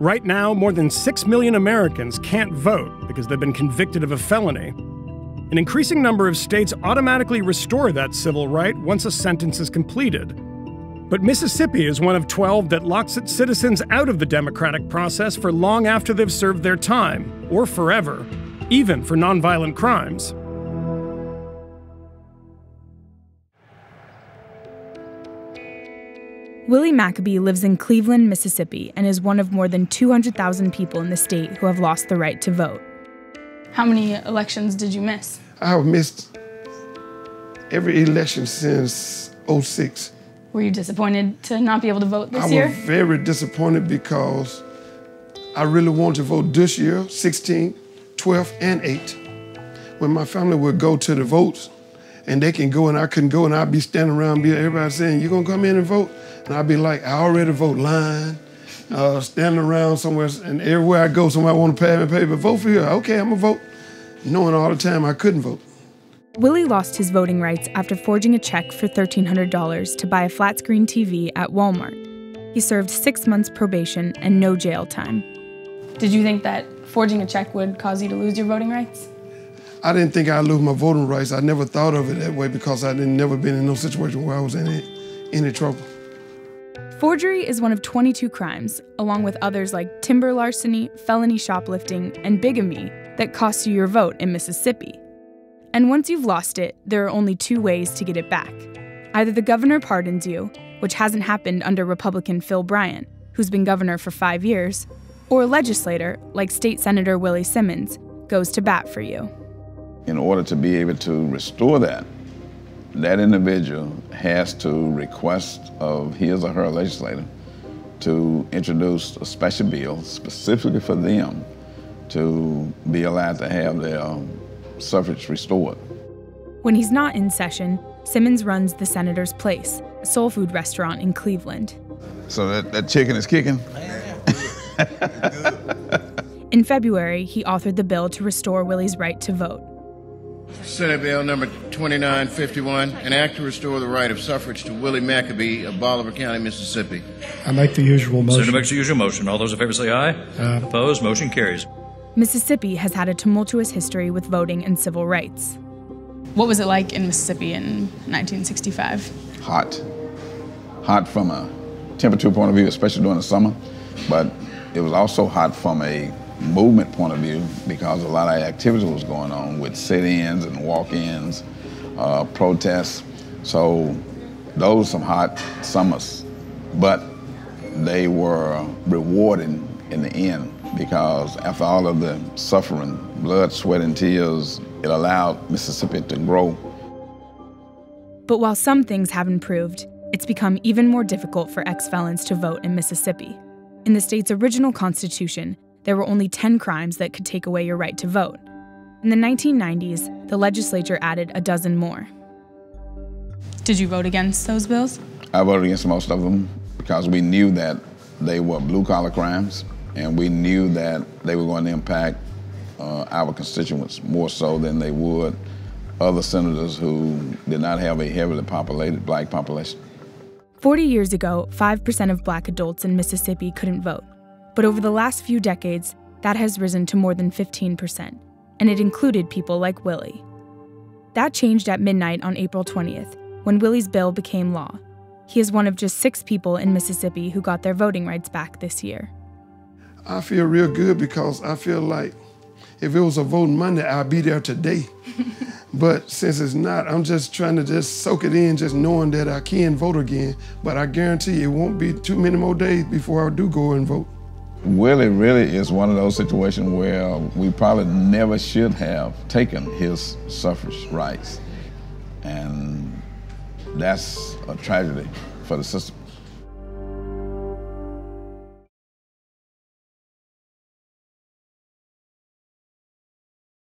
Right now, more than 6 million Americans can't vote because they've been convicted of a felony. An increasing number of states automatically restore that civil right once a sentence is completed. But Mississippi is one of 12 that locks its citizens out of the democratic process for long after they've served their time, or forever, even for nonviolent crimes. Willie Maccabee lives in Cleveland, Mississippi, and is one of more than 200,000 people in the state who have lost the right to vote. How many elections did you miss? I've missed every election since '06. Were you disappointed to not be able to vote this year? I was very disappointed because I really wanted to vote this year, 16, 12, and 8. When my family would go to the votes, and they can go and I couldn't go, and I'd be standing around, everybody saying, "You gonna come in and vote?" And I'd be like, "I already vote," lying, standing around somewhere, and everywhere I go, somebody want to pass me paper, "Vote for you." Okay, I'm gonna vote, knowing all the time I couldn't vote. Willie lost his voting rights after forging a check for $1,300 to buy a flat-screen TV at Walmart. He served 6 months probation and no jail time. Did you think that forging a check would cause you to lose your voting rights? I didn't think I'd lose my voting rights. I never thought of it that way because I never been in no situation where I was in any trouble. Forgery is one of 22 crimes, along with others like timber larceny, felony shoplifting, and bigamy that costs you your vote in Mississippi. And once you've lost it, there are only 2 ways to get it back. Either the governor pardons you, which hasn't happened under Republican Phil Bryant, who's been governor for 5 years, or a legislator, like State Senator Willie Simmons, goes to bat for you. In order to be able to restore that individual has to request of his or her legislator to introduce a special bill specifically for them to be allowed to have their suffrage restored. When he's not in session, Simmons runs the Senator's Place, a soul food restaurant in Cleveland. So that chicken is kicking? In February, he authored the bill to restore Willie's right to vote. Senate Bill number 2951, an act to restore the right of suffrage to Willie Maccabee of Bolivar County, Mississippi. I make the usual motion. Senator makes the usual motion. All those in favor say aye. Aye. Opposed? Motion carries. Mississippi has had a tumultuous history with voting and civil rights. What was it like in Mississippi in 1965? Hot. Hot from a temperature point of view, especially during the summer, but it was also hot from a movement point of view because a lot of activity was going on with sit-ins and walk-ins, protests. So those were some hot summers, but they were rewarding in the end because after all of the suffering, blood, sweat, and tears, it allowed Mississippi to grow. But while some things have improved, it's become even more difficult for ex-felons to vote in Mississippi. In the state's original constitution, there were only 10 crimes that could take away your right to vote. In the 1990s, the legislature added a dozen more. Did you vote against those bills? I voted against most of them because we knew that they were blue-collar crimes, and we knew that they were going to impact our constituents more so than they would other senators who did not have a heavily populated black population. 40 years ago, 5% of black adults in Mississippi couldn't vote. But over the last few decades, that has risen to more than 15%, and it included people like Willie. That changed at midnight on April 20th, when Willie's bill became law. He is one of just 6 people in Mississippi who got their voting rights back this year. I feel real good because I feel like if it was a voting Monday, I'd be there today. But since it's not, I'm just trying to just soak it in, just knowing that I can vote again. But I guarantee it won't be too many more days before I do go and vote. Willie really is one of those situations where we probably never should have taken his suffrage rights. And that's a tragedy for the system.